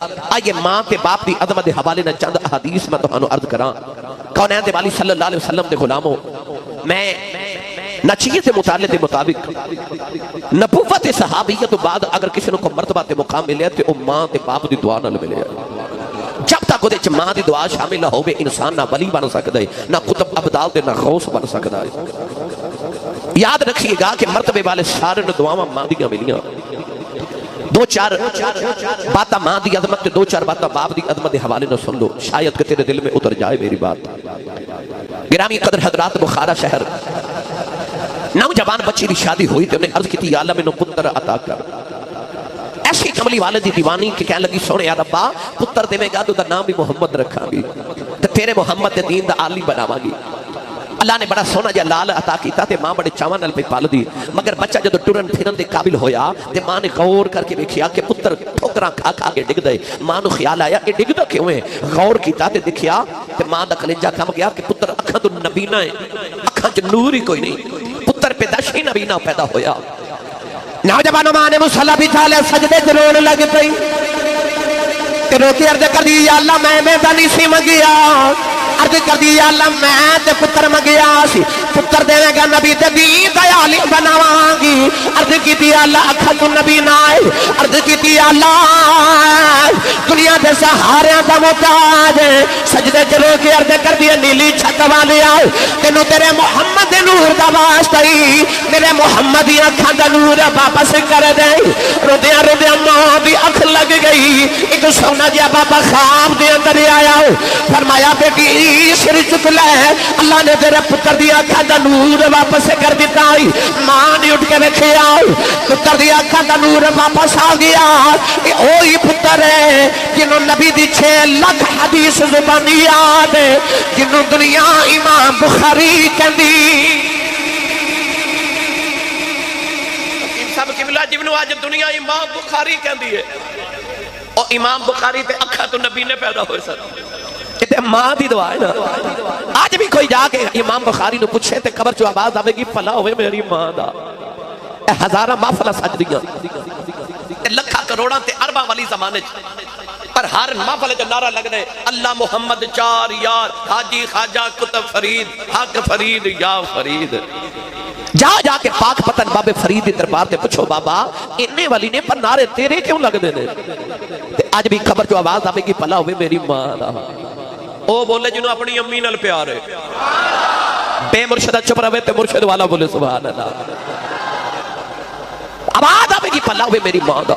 آئیے ماں تے باپ دی عظمت دے حوالے نہ چند حدیث میں تہانوں عرض کراں۔ کونین دے والی صلی اللہ علیہ وسلم دے غلاموں، میں نچیت مطالعے دے مطابق نبوت صحابیت بعد اگر کسی کو مرتبہ تے مقام ملے تے او ماں تے باپ دی دعا نال ملے۔ جب تک وہ ماں دی دعا شامل نہ ہوگے انسان نہ ولی بن سکتا ہے، نہ قطب ابدال دے نہ غوث بن سکتا ہے۔ یاد رکھیے گا کہ مرتبے والے سارے دعاواں ماں دیاں ملیاں۔ دو چار باتاں ماں دی عظمت تے دو چار باتاں باپ دی عظمت دے حوالے نہ سن لو، شاید کہ تیرے دل میں اتر جائے میری بات۔ گرامی قدر حضرات، بخارا شہر نوجوان بچی دی شادی ہوئی تے انہیں عرض کی تھی یا اللہ مینوں پتر عطا کر۔ ایسی کملی والے دی دیوانی کہ کہنے لگی سونے یا ربا پتر دے میں گا تو دا نام بھی محمد رکھا گی تے تیرے محمد دے دین دا عالی بناوا گی۔ اللہ نے بڑا سونا جا لال عطا کیتا تے ماں بڑے چاواں نال پہ پال دی، مگر بچہ جدو ٹرن پھرن دے قابل ہویا تے ماں نے غور کر کے دیکھیا کہ پتر ٹھوکراں کھا کھا کے ڈگ دے۔ ماں نو خیال آیا اے ڈگدا کیوں ہے؟ غور کیتا تے دیکھیا تے ماں دا کلیجہ کھم گیا کہ پتر اکھاں تو نبینا ہے، اکھاں چ نور ہی کوئی نہیں، پتر پہ دش ہی نبینا پیدا ہویا۔ نوجوانوں ماں نے مصلی بچھا لیا، سجدے تے رون لگ پئی تے رو کے عرض کر دی یا اللہ میں دانی سی منگیا، عرض کر دی یا اللہ میں تے پتر منگیا سی، پتر دے گا نبی تے دین دا عالم بناواں گی۔ عرض کیتی یا اللہ اکھاں تو نبی نہ آئے، عرض کیتی یا اللہ دنیا دے سہاریاں دا محتاج ہے، سجدے چ رو کے عرض کر دی نیلی چھت والے آؤ، تینوں تیرے محمد دے نور دا واسطہ ہی میرے محمد دی اکھاں دا نور واپس کر دے۔ رودیاں رودیاں ماں دی اکھ لگ گئی، ایک سونا جیا بابا خواب دے اندر آیا، فرمایا بیٹی سر چک لے، اللہ نے تیرے پتر دی اکھاں دا نور واپس کر دیتا۔ ماں نے اٹھ کے رکھیا، پتر دی اکھاں دا نور واپس آ گیا۔ یہ وہی پتر ہے جنہوں نبی دی 6 لاکھ حدیث زبانی یاد ہے، جنہوں دنیا امام بخاری کہندی۔ سب قبلہ جنہوں آج دنیا امام بخاری کہندی ہے، اور امام بخاری تے اکھاں تو نبی نے پیدا ہوئے سر۔ یہ ماں دی دعا ہے نا۔ آج بھی کوئی جا کے امام بخاری نو پوچھے تے قبر چو آواز آوے گی پلا ہوئے میری ماں دا۔ اے ہزارہ محفلہ سج دیاں، لکھا کروڑاں تے ارباں والی زمانے پر ہر محفلے جو نعرہ لگ رہے اللہ محمد 4 یار حاجی خواجہ کتب فرید حق فرید یا فرید۔ جا کے پاک پتن بابے فرید دی دربار تے پوچھو بابا انہیں والی نے پر نعرے تیرے کیوں لگ دینے؟ آج بھی خبر جو آواز آوے گی پلا ہوئے میری ماں دا۔ او بولے جنہوں اپنی امی نال پیار ہے، بے مرشدہ چپ رہے تے مرشد والا بولے سبحان اللہ۔ آواز آوے گی پلا ہوئے میری ماں دا۔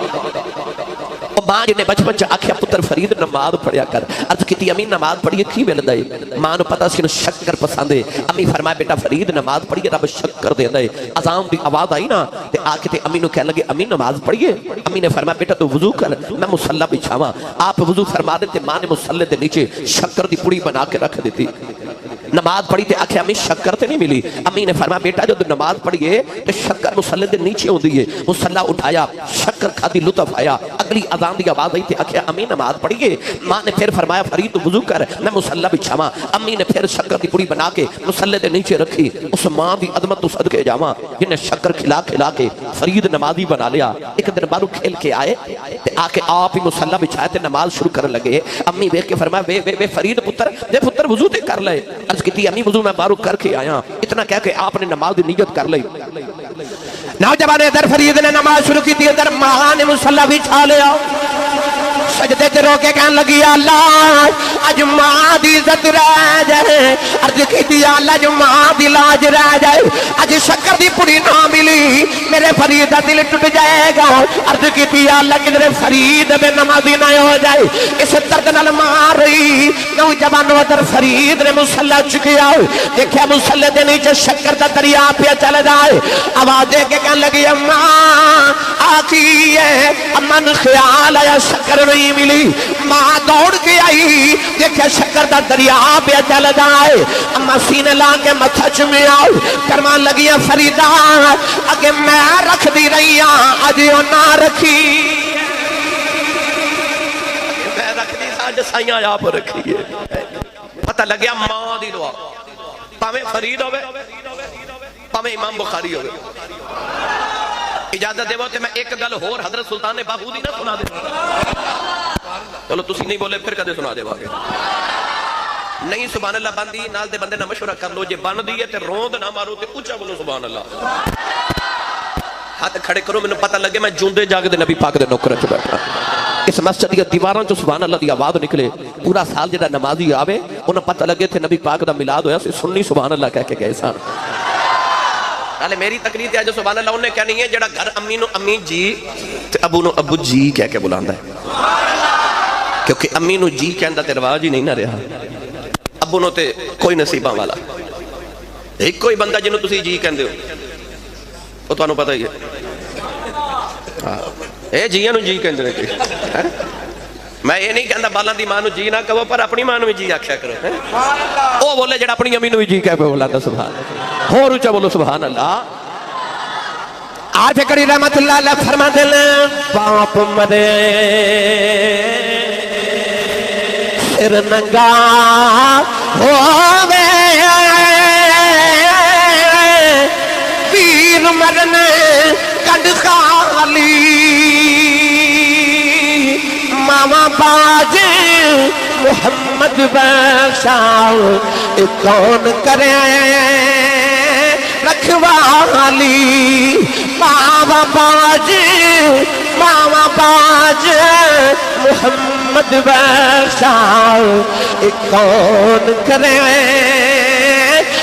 ماں جنہیں بچپن چا آکھیا پتر فرید نماز پڑھیا کر، عرض کیتی امی نماز پڑھیے کی مل دے؟ ماں نو پتہ سی شکر پسند ہے، امی فرمائے بیٹا فرید نماز پڑھیے رب شکر دے دے۔ اذان دی آواز آئی نا تے آکے تے امی نو کہنے لگے امی نماز پڑھیے؟ امی نے فرمایا بیٹا تو وضو کر میں مصلی بچھاواں۔ آپ وضو فرما دیتے، ماں نے مصلی دے نیچے شکر دی پوڑی بنا کے رکھ دیتی۔ نماز پڑھی تے آکھے امی شکر تے نہیں ملی۔ امی نے فرمایا بیٹا جو نماز پڑھیے تے شکر مصلی دے نیچے ہوندی ہے۔ مصلی اٹھایا، شکر کھادی، لطف آیا، اگلی اذان دی آواز آئی تے آکھے امی نماز پڑھیے؟ ماں نے پھر فرمایا فرید تو وضو کر میں مصلی بچھاواں۔ امی نے پھر شکر دی پوڑی بنا کے مصلی دے نیچے رکھی۔ اس ماں دی عظمت تو صدقے جاواں جنہیں شکر کھلا کے فرید نمازی بنا لیا۔ ایک دن بارو کھیل کے آئے تے آکے آپ ہی مصلی بچھائے تے نماز شروع کرنے لگے۔ امی دیکھ کے فرمایا وے فرید پتر وضو تے کر لے۔ عرض کیتی امی وضو میں بارو کر کے آیا۔ اتنا کہہ کے آپ نے نماز دی نیت کر لی۔ نوجوان ادھر فرید نے نماز شروع کی تھی، ادھر ماں نے مصلی بچھا لیا، سجدے تے رو کے کہنے لگی اللہ اج ماں دی عزت رہ جائے۔ عرض کیتی اللہ جو ماں دی لاج رہ جائے، اج شکر دی پوڑی نہ ملی میرے فرید دا دل ٹوٹ جائے گا۔ عرض کیتی اللہ کدھر فرید بے نمازی نہ ہو جائے۔ اس درد نال مار رہی نوجوان ادھر فرید نے مصلی چکیا، دیکھیا مصلی دے نیچے شکر دا دریا پہ چل جائے۔ آواز دے کے کہنے لگی اماں آخی ہے، امن خیال آیا شکر نہیں ملی۔ ماں دوڑ کے آئی، دیکھے شکر دا دریا پہ چل جائے۔ اما سینے لا کے متھا چومے آؤ، کرمان لگیا فریدہ اگے میں رکھ دی رہی ہاں اج او نہ رکھی، میں رکھ دی ساج سائیاں آپ رکھی ہے۔ پتہ لگیا ماں دی دعا پاویں فرید ہوئے پاویں امام بخاری ہوئے۔ اجازت دے وہ تے میں ایک گل ہور حضرت سلطان باہودی نہ سنا دے۔ چلو تسی نہیں بولے پھر کدے سنا دے واقع نہیں سبحان اللہ بندی نال دے بندے نہ مشورہ کر لو جے بن دی ہے تے روند نہ مارو تے اونچا بولو سبحان اللہ ہاتھ کھڑے کرو میں پتہ لگے میں جوندے جاگ دے نبی پاک دے نوکر چ بیٹھا اس مسجد دی دیواراں چ سبحان اللہ دی آواز نکلے پورا سال جڑا نمازی آوے انہاں پتہ لگے تھے نبی پاک دا میلاد ہویا سی سنی سبحان اللہ کہہ کے گئے سن نالے میری تقریر تے اج سبحان اللہ انہیں کہنی ہے جڑا گھر امی نو امی جی تے ابو نو ابو جی کہہ کے بلاندا ہے کیونکہ امی نو جی کہندا تے رواج ہی نہیں نہ رہا ابو نو تے کوئی نصیباں والا ایک کوئی بندہ جنہوں تسی جی کہندے ہو وہ تو انہوں پتہ ہی ہے اے جیاں نو جی کہندے ہیں میں یہ نہیں کہندا بالاں دی ماں نو جی نہ کہو پر اپنی ماں نو بھی جی آکھیا کرو او بولے جڑا اپنی امی نو بھی جی کہہ پہ بولا سبحان اللہ ہور اونچا بولو سبحان اللہ آج کری رحمت اللہ علیہ فرما دل باپ مرے سر ننگا ہووے پیر مرن کڈ خالی ماما باج محمد بخشاؤ کون کرے رکھوالی ماما باج محمد بخشاؤ کون کرے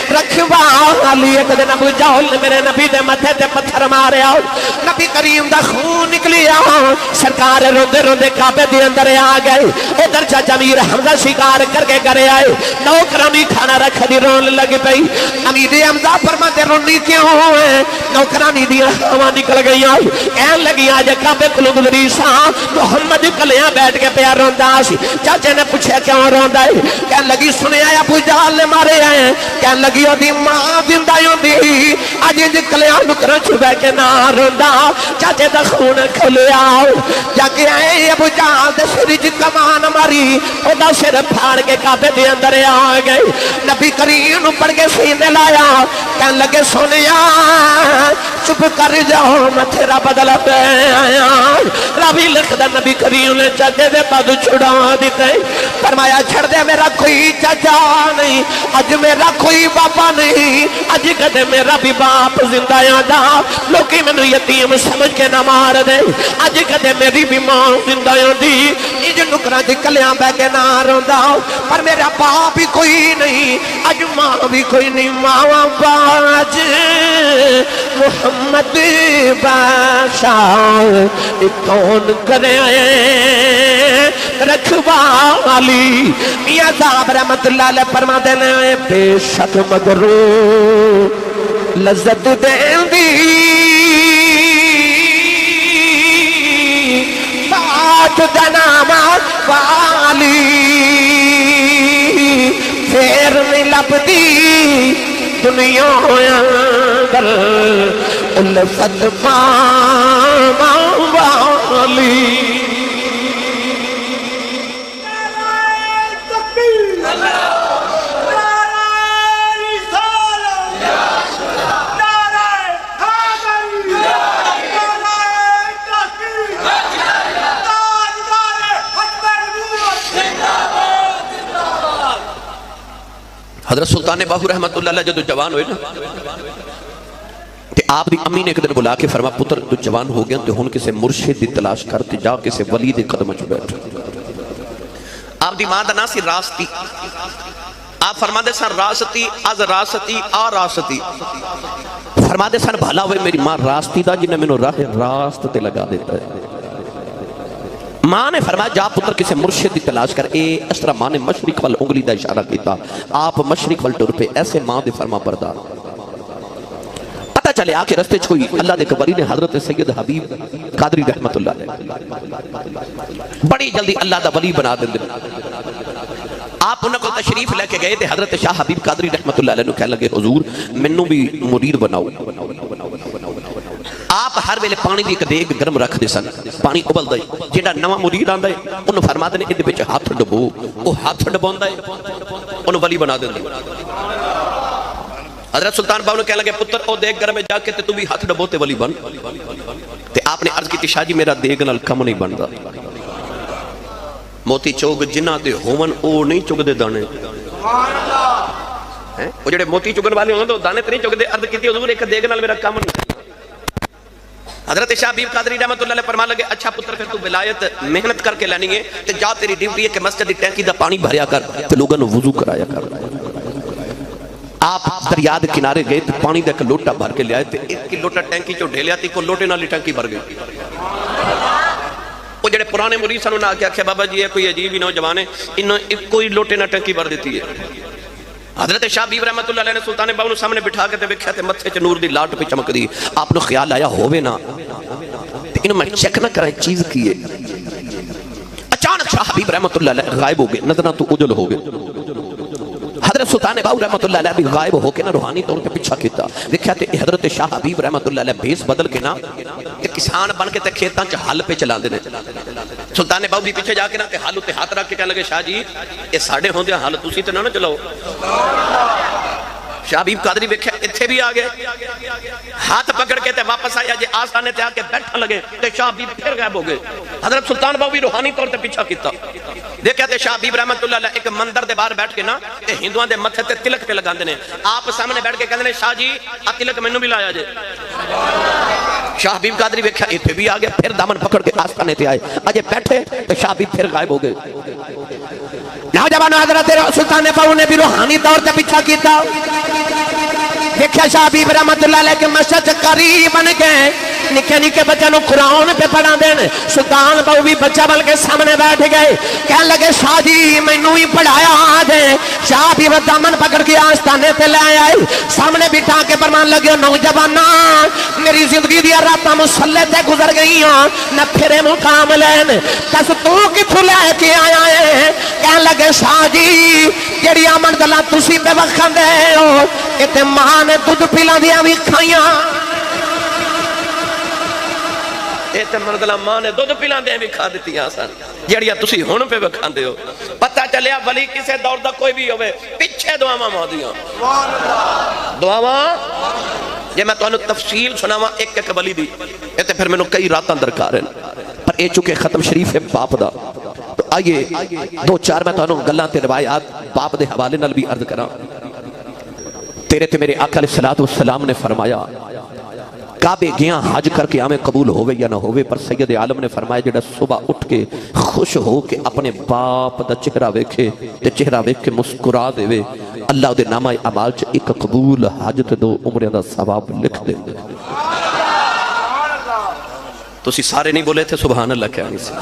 رکھوالی ایک دن ابو جہل نے میرے نبی دے متھے تے پتھر مارے آؤ نبی کریم دا خون نکلی آؤ سرکار روندے روندے کعبے دے اندر آ گئے ادھر چاچا امیر حمزہ شکار کر کے گھرے آئے نوکرانی کھانا رکھ دی رون لگ پئی امیر حمزہ فرماتے رونی کیوں ہے نوکرانی دی ہوا نکل گئی آئی کہن لگی آج کعبے کلو گزری سا محمد کلیاں بیٹھ کے پیا روندا سی چاچے نے پوچھا کیوں روندا ہے کہن لگی سنیا ابو جہل نے مارے آئے کہن لگی دی ماں زندہ ہوندی اج انج کلیاں نکراں چ بیٹھ کے نہ روندا چاچے دا خون کھلیا جا کے آئے ابو جہل دے سر وچ کمان ماری او دا سر پھاڑ کے کعبے دے اندر آ گئے نبی کریم نو پڑھ کے سینے لایا کہن لگے سونیا چپ کر جاؤ میں تیرا بدلہ پہ آیا راوی لکھدا نبی کریم نے چاچے دے پد چھڑا دیتے فرمایا چھڑ دے میرا کوئی چاچا نہیں اج میرا کوئی باپا نہیں اج کدے میرا بھی باپ زندہ آندا لوکی مینوں یتیم سمجھ کے نہ مار دے اج کدے میری بھی ماں زندہ آندی انج نکراں دی کلیاں بہ کے نہ روندا پر میرا باپ بھی کوئی نہیں اج ماں بھی کوئی نہیں ماں باج محمد بادشاہ کون کرے رکھوالی میاں صاحب رحمت اللہ علیہ فرماتے ہیں بے شک مغرور لذت دین دی بات دناما والی پھر نہیں لبدی دنیا اندر الفت ماما والی حضرت سلطان باہو رحمت اللہ علیہ جدو جوان ہوئے نا کہ آپ دی امی نے ایک دن بلا کے فرما پتر تو جوان ہو گیا تو ہن کسے مرشد دی تلاش کرتے جا کسے ولی دی قدم چ بیٹھ آپ دی ماں دا نا سی راستی آپ فرما دے سن راستی از راستی آ راستی فرما دے سن بھلا ہوئے میری ماں راستی دا جنہیں میں راہ راست تے لگا دیتا ہے ماں نے فرمایا جا پتر کسے مرشد دی تلاش کر اے اس طرح ماں نے مشرق وال انگلی دا اشارہ کیتا آپ مشرق وال ٹر پہ ایسے ماں دے فرما بردار پتہ چلے آکے رستے چھوئی اللہ دے قبری نے حضرت سید حبیب قادری رحمت اللہ علیہ بڑی جلدی اللہ دا ولی بنا دیں آپ انہوں کو تشریف لے کے گئے تھے حضرت شاہ حبیب قادری رحمت اللہ علیہ نے کہنے لگے حضور منوں بھی مرید بناؤ آپ ہر ویلے پانی دی ایک دیگ گرم رکھ دے سن پانی ابل دے جیڑا نواں مرید آندا ہے انہوں فرماتے ہیں ادھے وچ ہاتھ ڈبو او ہاتھ ڈبوندا ہے انہوں ولی بنا دیندے حضرت سلطان باہو نے کہنے لگے پتر او دیگ گرم میں جا کے تو بھی ہاتھ ڈبو تے ولی بن تے آپ نے عرض کی شاہ جی میرا دیگ نال کم نہیں بندا موتی چوگ جنہ دے ہومن او نہیں چگ دے دانے. وہ جڑے موتی چگن والے ہوندے دانے تے نہیں چگ دے. عرض کیتی حضور ایک دیگ نال میرا کام نہیں. حضرت شاہ حبیب قادری رحمت اللہ علیہ فرما لگے اچھا پتر پھر تو ولایت محنت کر کے لینی ہے تے جا تیری ڈیوٹی ہے کہ مسجد دی ٹینکی دا پانی بھریا کر تے لوگاں نوں وضو کرایا کر. آپ دریا دے کنارے گئے تے پانی دا ایک لوٹا بھر کے لے آئے تے ایک لوٹا ٹینکی چوں ڈھیلیا تے کو لوٹے نال ٹینکی بھر گئی. وہ جڑے پرانے مرید سن انہاں کیا بابا جی کوئی عجیب ہی نوجوان ہے انہوں کوئی لوٹے نہ ٹینکی بھر دیتی ہے. حضرت شاہ حبیب رحمت اللہ علیہ نے سلطان باہو سامنے بٹھا کے تے ویکھیا تے متھے چ نور دی لاٹ پہ چمک دی. آپ نو خیال آیا ہووے نا تے انہوں میں چیک نہ کریں چیز کی ہے. اچانک شاہ حبیب رحمت اللہ علیہ غائب ہو گئے, نظراں تو اجل ہو گئے. حضرت سلطان باہو رحمت اللہ علیہ بھی غائب ہو کے نا روحانی طور پہ پیچھا کیتا. دیکھا تے حضرت شاہ حبیب رحمت اللہ علیہ بھیس بدل کے نا تے کسان بن کے تے کھیتاں چ ہل پہ چلا دے. سلطان باہو بھی پیچھے جا کے نا تے ہل تے ہاتھ رکھ کے کہنے لگے شاہ جی یہ ساڈے ہوندے ہل تسی تے نہ چلاؤ. شاہ حبیب قادری ویکھیا ایتھے بھی آ گئے, ہاتھ پکڑ کے تے واپس آیا جے آستانے تے آ کے بیٹھن لگے تے شاہ حبیب پھر غائب ہو گئے. حضرت سلطان باہو بھی روحانی طور تے پیچھا کیتا. دیکھا تے شاہ حبیب رحمت اللہ علیہ ایک مندر دے باہر بیٹھ کے نا تے ہندوؤں دے متھے تے تلک پہ لگاندے نے. آپ سامنے بیٹھ کے کہندے نے شاہ جی آ تلک مینوں بھی لایا جے. شاہ حبیب قادری ویکھیا ایتھے بھی آ گیا, پھر دامن پکڑ کے آستانے تے آئے. اجے بیٹھے تے شاہ حبیب پھر غائب ہو گئے. نوجوان حضرت سلطان باہو نے بھی روحانی طور تے پیچھا کیتا. دیکھا شاہ حبیب رحمت اللہ علیہ کے مسجد قریب بن گئے, نکے نکے بچوں نو قرآن پہ پڑھا دین. سلطان باہو بھی بچہ بل کے سامنے بیٹھ گئے, کہنے لگے شاہ جی مینوں ہی پڑھایا دے. شاہ بھی دامن پکڑ کے آستانے تے لے آئے, سامنے بٹھا کے فرمان لگے نوجوانا میری زندگی دی راتاں مصلے تے گزر گئی نہ پھرے مقام لین, دس تو کتھوں لے کے آیا ہے؟ کہنے لگے شاہ جی جڑی آمن گلاں تسی پہ وکھن دے ہو اتے ماں نے دودھ پلاں دیاں وی کھائیاں. ایتے منگلا ماں نے دودھ پلاں دیاں بھی کھا دیتی آسان جڑیاں تسی ہن پہ وکھان دے ہو. پتہ چلیا ولی کسے دور دا کوئی بھی ہوئے پیچھے دعاواں مودیاں دعاواں. جے میں تانوں تفصیل سناواں ایک ایک ولی دی ایتے پھر مینوں کئی راتاں درکار ہیں, پر اے چونکہ ختم شریف ہے باپ دا تو آئیے دو چار میں تانوں گلاں تے روایات باپ دے حوالے نال بھی عرض کراں. تیرے تے میرے آقا علیہ السلام نے فرمایا کعبے گیاں حج کر کے آمیں قبول ہوئے یا نہ ہوئے, پر سید عالم نے فرمایا جڑا صبح اٹھ کے خوش ہو کے اپنے باپ دا چہرہ ویکھے تے چہرہ ویکھ کے مسکرا دے وے اللہ دے نامہ اعمال چ ایک قبول حج تے 2 عمرے دا ثواب لکھ دے. تسی سارے نہیں بولے تھے سبحان اللہ کہانی سے.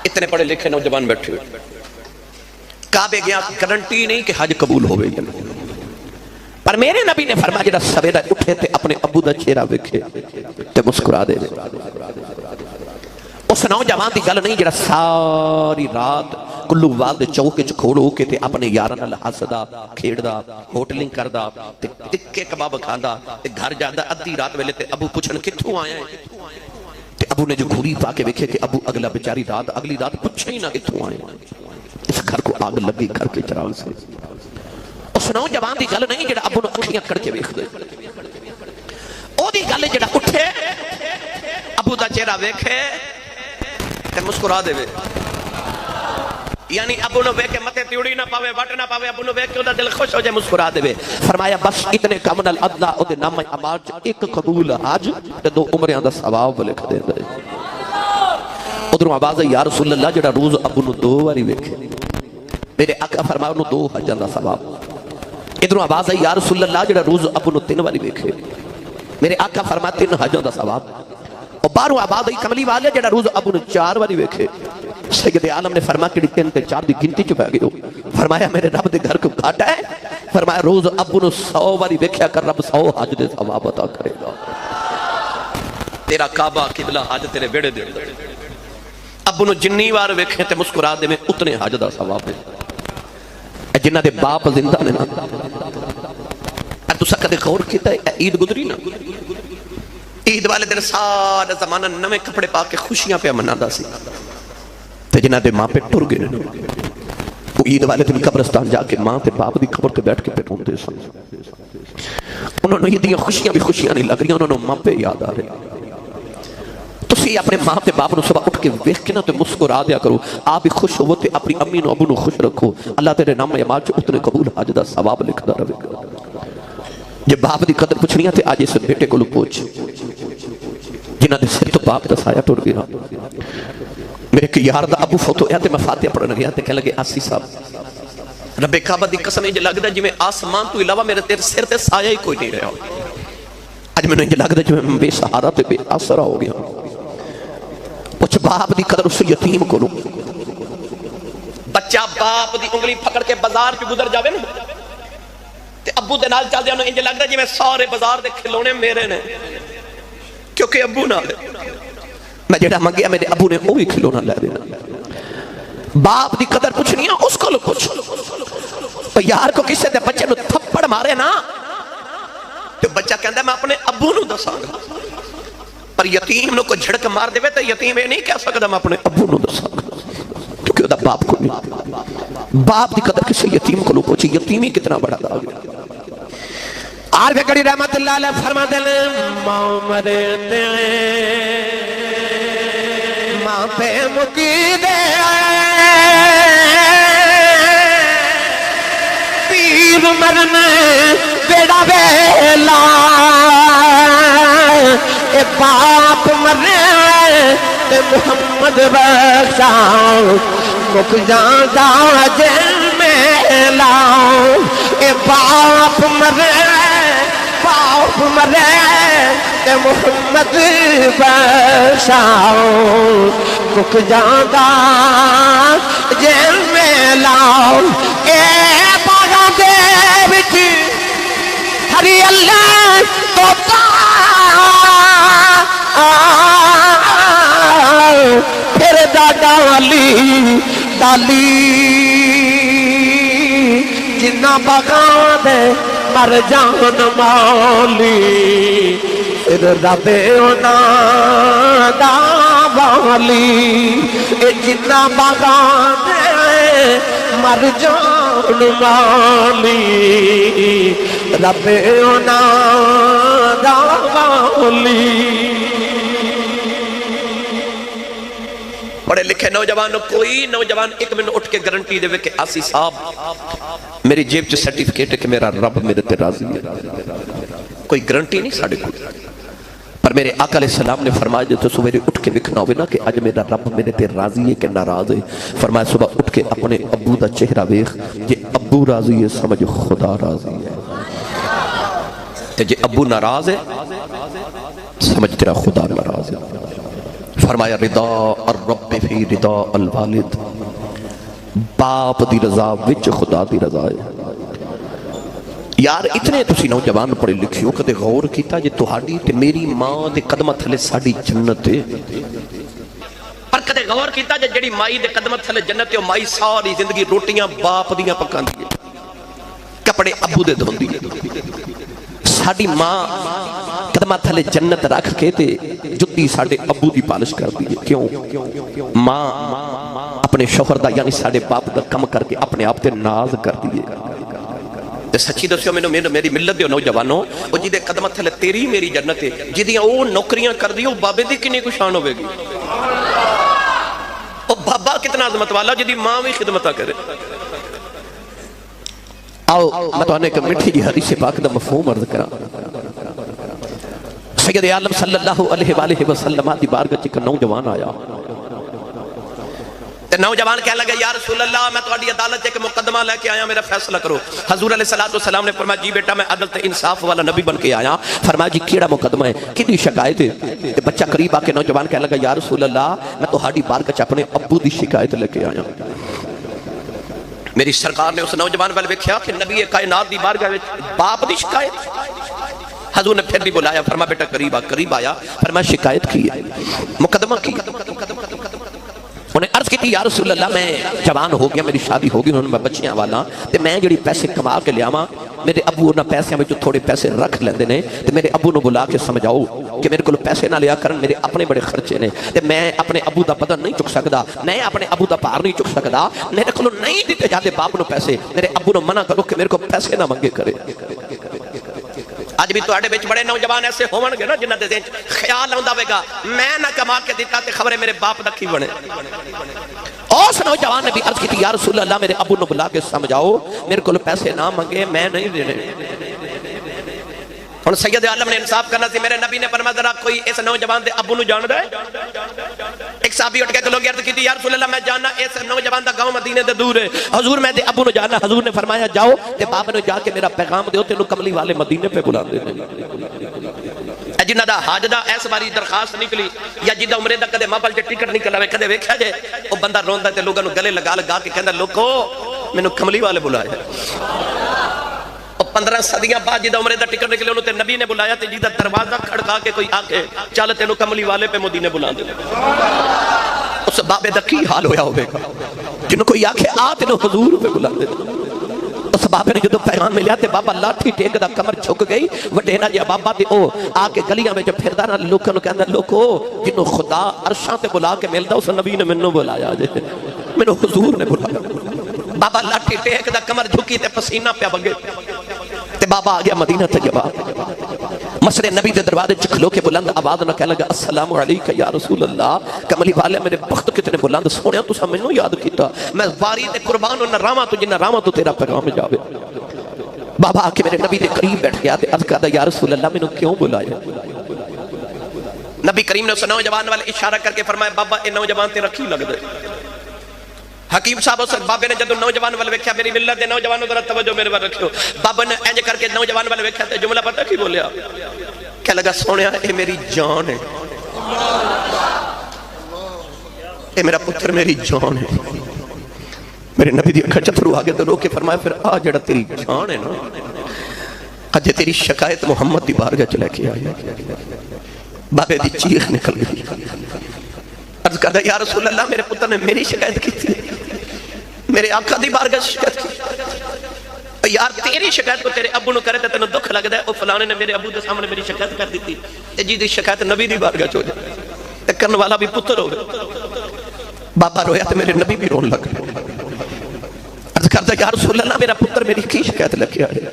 اتنے پڑھے لکھے نوجوان بیٹھے ہوئے. کعبے گیا گارنٹی نہیں کہ حج قبول ہوئے یا نہیں, پر میرے نبی نے فرمایا جڑا سویرے اٹھے تے اپنے ابو دا چہرہ ویکھے تے مسکرا دے. اس نوجوان دی گل نہیں جڑا ساری رات کلو وال دے چوکے چ کھڑو کے تے اپنے یاراں نال ہسدا کھیڑدا ہوٹلنگ کردا تے ٹکے کباب کھاندا تے گھر جاندا ادھی رات ویلے تے ابو پوچھن کتھوں آیا ہے تے ابو نے جو گھوری پا کے ویکھے کہ ابو اگلا بیچاری رات اگلی رات پوچھے ہی نہ کتھوں آئے. اس گھر کو آگ لگی گھر کے چراغ سے. اس نوجوان دی گل نہیں جڑا ابو نو اکھیاں کڑ کے ویکھ دے, او دی گل جڑا اٹھے ابو دا چہرہ ویکھے تے مسکرا دے. یعنی ابو نو ویکھ کے متے تیوڑی نہ پاوے وٹ نہ پاوے, ابو نو ویکھ کے او دا دل خوش ہو جائے مسکرا دے. فرمایا بس اتنے کم نال ادنا او دے نامہ اعمال چ ایک قبول حج تے 2 عمریاں دا ثواب لکھ دے. ادھروں آواز ہے یا رسول اللہ جڑا روز ابو نو 2 باری ویکھے میرے آقا فرمایا انہوں 2 حجاں دا ثواب. ادھروں آواز ہے یا رسول اللہ جڑا روز ابو نو 3 باری ویکھے میرے آقا فرمایا 3 حجاں دا ثواب. اور باہروں آواز ہے کملی والے جڑا روز ابو نو 4 باری ویکھے. سید عالم نے فرمایا کہ 3 تے 4 دی گنتی چ پے گئے ہو. فرمایا میرے رب دے گھر کو گھاٹا ہے. فرمایا روز ابو نو 100 باری ویکھیا کر رب 100 حج دے ثواب عطا کرے گا. تیرا کعبہ قبلہ حج تیرے بیڑے دے اندر. ابو نو جنی وار ویکھے تے مسکرا دے میں اتنے حج دا ثواب ہے. جنہ دے باپ زندہ نے نا تسا کدے غور کیتا ہے عید گزری نا, عید والے دن سارا زمانہ نویں کپڑے پا کے خوشیاں پہ منادا سی تے جنہ دے ماں پہ ٹر گئے وہ عید والے دن قبرستان جا کے ماں تے باپ دی قبر تے بیٹھ کے پہ روندے سن. انہوں نے یہ خوشیاں بھی خوشیاں نہیں لگ رہی, انہوں نے ماں پہ یاد آ رہے. تسی اپنے ماں تے باپ نو صبح اٹھ کے ویکھ کے نہ تے مسکرا دیا کرو، آپ بھی خوش ہو تے اپنی امی نو ابو نو خوش رکھو، اللہ تیرے نام اعمال چ اتنے قبول حج دا ثواب لکھدا رہے گا۔ جے باپ دی قدر پوچھنی تے اج اس بیٹے کولو پوچھ جنہ دے سر تو باپ دا سایہ ٹر گیا۔ میرے ایک یار دا ابو فوت ہویا تے میں فاتحہ پڑھن گیا تے کہنے لگے آسی صاحب رب کعبہ دی قسم یہ لگدا جویں آسمان تو علاوہ میرے تیرے سر تے سایہ ہی کوئی نہیں رہا۔ اج مینوں یہ لگدا جویں میں بے سہارا تے بے آسرا ہو گیا۔ پوچھ باپ دی قدر اس یتیم کو لوں، بچہ باپ دی انگلی پکڑ کے بازار چ گزر جاوے نا تے ابو دے نال چل دے انہوں انج لگدا جویں سارے بازار دے کھلونے میرے نے، کیونکہ ابو نال میں جڑا منگیا میرے ابو نے وہی کھلونا لے دینا۔ باپ دی قدر پوچھنی ہے اس کو پوچھ، تو یار کو کسے دے بچے نو تھپڑ مارے نا تو بچہ کہندا ہے میں اپنے ابو نو دساں گا، پر یتیم نو کو جھڑک مار دے تو یتیم یہ نہیں کہہ سکتا میں اپنے ابو نو دساں گا، کیونکہ وہ باپ کو نہیں۔ باپ دی قدر کسے یتیم کو پوچھی، یتیمی کتنا بڑا داغ ہے۔ عارف گڑی رحمت اللہ علیہ فرما دے ماں مرے دے ماں پہ مکی دے پیر مرنے بیڑا بیلا اے باپ مرنے تے محمد بخشا مک جاندہ جن میں لاؤ اے باپ مرنے باپ مرنے تے محمد بخشاؤ مک جاندہ جن میں لاؤ اے باغاں دے وچ ہری اللہ توتا پھر ڈالی جنہ باغاں دے مر جان مولی پھر رب انہاں دا والی جنہ باغاں دے مر جان مولی رب انہاں دا والی۔ پڑھے لکھے نوجوانوں کوئی نوجوان ایک منٹ اٹھ کے گارنٹی دے کہ آسی صاحب میری جیب چ سرٹیفکیٹ ہے کہ میرا رب میرے تے راضی ہے، کوئی گارنٹی نہیں ساڈے کو، پر میرے آقا علیہ السلام نے فرمایا جو تو سویرے اٹھ کے وکھنا ہوئے نا کہ اج میرا رب میرے تے راضی ہے کہ ناراض ہے، فرمایا صبح اٹھ کے اپنے ابو دا چہرہ ویکھ، جے ابو راضی ہے سمجھ خدا راضی ہے، تے جے ابو ناراض ہے سمجھ تیرا خدا ناراض ہے۔ فرمایا رضا الرب فی رضا الوالد، باپ دی رضا وچ خدا دی رضا ہے۔ یار اتنے تسی نوجوان پڑھے لکھیو کدے غور کیتا جے تہاڈی تے میری ماں دے قدمہ تھلے ساڈی جنت ہے، پر کدے غور کیتا جے جڑی مائی دے قدمہ تھلے جنت ہے، مائی ساری زندگی روٹیاں باپ دیاں پکاندی ہے، کپڑے ابو دے دھوندی ہے، ساڈی ماں قدمہ تھلے جنت رکھ کے تے جتی ساڑے ابو دی پالش کر دی ہے، کیوں؟ ماں اپنے شوہر دا یعنی ساڑے باپ دا کم کر کے اپنے آپ تے ناز کر دی ہے۔ سچی دسیو میری ملت دیو نوجوانوں، وہ جی دے قدمہ تھلے تیری میری جنت ہے، جی دیاں وہ نوکریاں کر دیو بابے دی کنی کو شان ہوئے گی، وہ بابا کتنا عظمت والا جی دی ماں بھی خدمتہ کرے۔ آؤ میں تو آنے کہ مٹھی جی حدیث پاک دا مفہوم عرض کرا، سید عالم صلی اللہ علیہ وآلہ وسلم دی بارگاہ چ نوجوان آیا تے نوجوان کہنے لگا یا رسول اللہ میں تہاڈی عدالت ایک مقدمہ لے کے آیا، میرا فیصلہ کرو۔ حضور علیہ السلام نے فرمایا جی بیٹا میں عدل تے انصاف والا نبی بن کے آیا۔ فرمایا جی کیڑا مقدمہ ہے، کدی شکایت ہے؟ تے بچہ قریب آ کے نوجوان کہنے لگا یا رسول اللہ میں تہاڈی بارگاہ چ اپنے ابو دی شکایت لے کے آیا۔ میری سرکار نے اس نوجوان والے ویکھیا کہ نبی کائنات دی بارگاہ وچ باپ دی شکایت۔ حضور نے پھر بھی بلایا، فرمایا بیٹا قریب آیا، فرمایا شکایت کی ہے، مقدمہ کی۔ انہیں عرض کی تھی یا رسول اللہ میں جوان ہو گیا، میری شادی ہو گئی، انہوں نے میں بچیاں والا تے میں جڑی پیسے کما کے لیا میرے ابو انہاں پیسے میں جو تھوڑے پیسے رکھ لیندے نے تے میرے ابو نو بلا کے سمجھاؤ کہ میرے کو پیسے نہ لیا کرن، میرے اپنے بڑے خرچے نے تے میں اپنے ابو دا بدن نہیں چک سکدا، میں اپنے ابو دا پار نہیں چک سکدا، میرے کو نہیں دیتے جاتے باپ نو پیسے، میرے ابو نو منع کرو کہ میرے کو پیسے نہ منگے کرے۔ اج بھی تواڈے وچ بڑے نوجوان ایسے ہون گے نا جنہاں دے ذہن خیال آوندا ہوے گا میں نہ کما کے دیتا تے خبر میرے باپ دا کی بنے. اس نوجوان نے بھی عرض کی یا رسول اللہ میرے ابو نو بلا کے سمجھاؤ میرے کو پیسے نہ منگے میں نہیں دینے. ہن سید عالم نے انصاف کرنا سی. میرے نبی نے فرمایا ذرا کوئی اس نوجوان دے ابو نو جاندا ہے؟ ایک صحابی اٹھ کے کلو گیا تو یا رسول اللہ میں جاننا اس نوجوان دا گاؤں مدینے دے دور ہے. حضور میں دے ابو نو جاننا. حضور نے فرمایا جاؤ تے باپ نو جا کے میرا پیغام دیو تینو کملی والے مدینے پہ بلاندے نے. جنہ دا حاج دا اس باری درخواست نکلی یا جدا عمرے دا کدے مابل چ ٹکٹ نکل آوے کدے ویکھیا جے او بندہ روندا تے لوگاں نو گلے لگا لگا کے کہندا لوکو مینوں کملی والے بلایا. 15 صدیاں بعد جدا عمرے دا ٹکٹ نکلے انہوں تے نبی نے بلایا تے جدا دروازہ کھڑکا کے کوئی آکے چل تینوں کملی والے پہ مدینے بلا دے. اس بابے دا کی حال ہویا ہوئے گا جنہوں کوئی آکے آ تینوں حضور پہ بلا دے. اس بابے نے جدو پیغام ملیا تے بابا لاٹھی ٹیک دا کمر چھک گئی وڈینا جا بابا تے او آکے گلیاں میں جو پھردہ نا لوکاں نو کہندا لوکو جنہوں خدا عرشاں تے بلا کے ملدا اس نبی نے منوں بلایا جے منوں حضور نے بلایا. بابا لاٹھی ٹیک دا کمر جھکی تے پسینہ پیا بگے تے بابا آ گیا مدینہ طیبہ. مسجد نبی دے دروازے چ کھلو کے بلند آواز نہ کہنے لگا السلام علیکہ یا رسول اللہ. کملی والے میرے بخت کتنے بلند سونیا تساں مینوں یاد کیتا میں واری تے قربان نہ راواں تو جنہ راواں تو تیرا پیغام جاوے. بابا آ کے میرے نبی دے قریب بیٹھ گیا تے عرض کردا یا رسول اللہ مینوں کیوں بلایا؟ نبی کریم نے اس نوجوان والے اشارہ کر کے فرمایا بابا اے نوجوان تے رکھی لگ دے. حکیم صاحب اس بابے نے جدو نوجوان والے ویکھیا میری ملت دے نوجوانوں ذرا توجہ میرے ور رکھو. بابا نے انج کر کے نوجوان والے ویکھیا تے جملہ پتہ کی بولیا کہ لگا سونیا اے میری جان ہے اے میرا پتر میری جان ہے. میرے نبی دی اکھا چترو آگے تو رو کے فرمایا پھر آ جڑا تیری جان ہے نا اج تیری شکایت محمد دی بارگاہ چ لے کے آیا. بابے دی چیخ نکل گئی. عرض کردا یا رسول اللہ میرے پتر نے میری شکایت کی تھی میرے آقا دی بارگاہ شکایت کی. یار تیری شکایت کو تیرے ابو نو کرے تے تینوں دکھ لگدا ہے او فلانے نے میرے ابو دے سامنے میری شکایت کر دی تھی تے جی دی شکایت نبی دی بارگاہ چ ہو جائے تے کرن والا بھی پتر ہوگا. بابا رویا تے میرے نبی بھی رون لگ گئے. عرض کردا یا رسول اللہ میرا پتر میری کی شکایت لے کے آیا.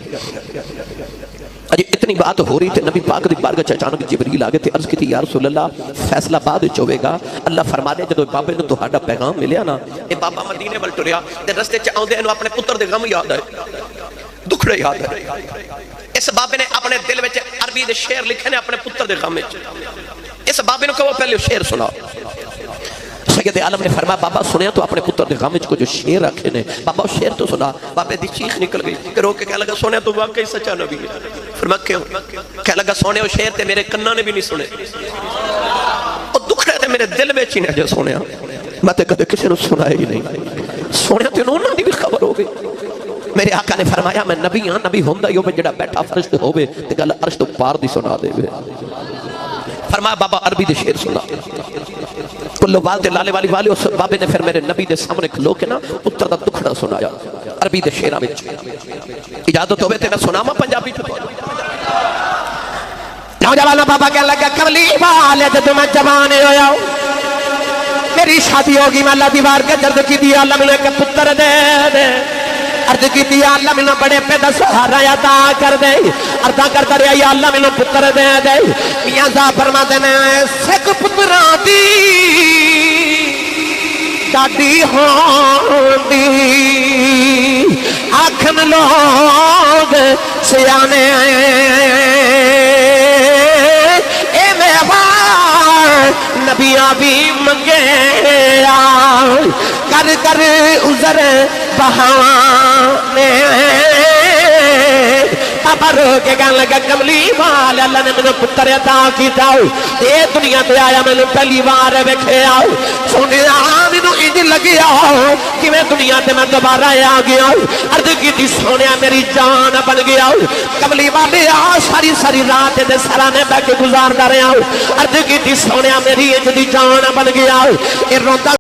اجے اتنی بات ہو رہی تھی نبی پاک دی بارگاہ اچانک جبریل آ گئے تھے. عرض کی تھی یا رسول اللہ فیصلہ بعد وچ ہوے گا. اللہ فرما دے جدوں بابے نوں تہاڈا پیغام ملیا نا اے بابا مدینے ول ٹریا تے رستے چ اوندے نوں اپنے پتر دے غم یاد آئے دکھڑے یاد آئے. اس بابے نے اپنے دل وچ عربی دے شعر لکھے نے اپنے پتر دے غم وچ. اس بابے نوں کہو پہلے شعر سنا. سید عالم نے فرمایا بابا سنیا تو اپنے پتر دے غم وچ کو جو شعر رکھے نے بابا شعر تو سنا. بابے دی چیخ نکل گئی کہ رو کے کہنے لگا سنیا تو واقعی سچا نبی ہے. فرمایا کیوں؟ کہنے لگا سونے وہ شعر تے میرے کناں نے بھی نہیں سنے اور دکھڑے تے میرے دل وچ ہی نے جو سنیا میں تے کدے کسی نوں سنایا ہی نہیں. سنیا تے انہاں دی بھی خبر ہو گئی. میرے آقا نے فرمایا میں نبی ہاں نبی ہوندا ہی ہوے جڑا بیٹھا فرش تے ہوے تے گل عرش تو پار دی سنا دے. فرمایا بابا عربی دے شعر سنا. کلو والدے لالے والی والے اس بابے نے پھر میرے نبی دے سامنے کھلو کے نا پتر دا دکھڑا سنایا عربی دے شعراں وچ. اجازت ہوے تے میں سناواں پنجابی چ. نوجوان بابا کہنے لگا کملی والے جدوں میں جوان ہویا میری شادی ہوگی میں اللہ دیوار کے درد کی دیا اللہ مجھے کہ پتر دے دے. عرض کی دیا اللہ مجھے بڑے پیدا سہارا عطا کر دے. عرضہ کرتا رہا یا اللہ مجھے پتر دے دے. میاں صاحب فرما دینے سکھ پتران دی ڈاڈی ہون دی آکھن لوگ سیانے اے میوار نبیاں بھی منگے کر کر عذر بہانے. پاپا رو کے کہنے لگا کملی وال اللہ نے مجھے پتر عطا کیتا اے دنیا تے آیا میں نے پہلی بار ویکھیا سونے مینوں انج لگیا کہ میں دنیا تے میں دوبارہ آ گیا. عرض کیتی سونیا میری جان بن گیا. کملی والے آ ساری ساری رات دے سرانے بیٹھ کے گزاردا رہیا. عرض کیتی سونیا میری انج دی جان بن گیا. اے روندا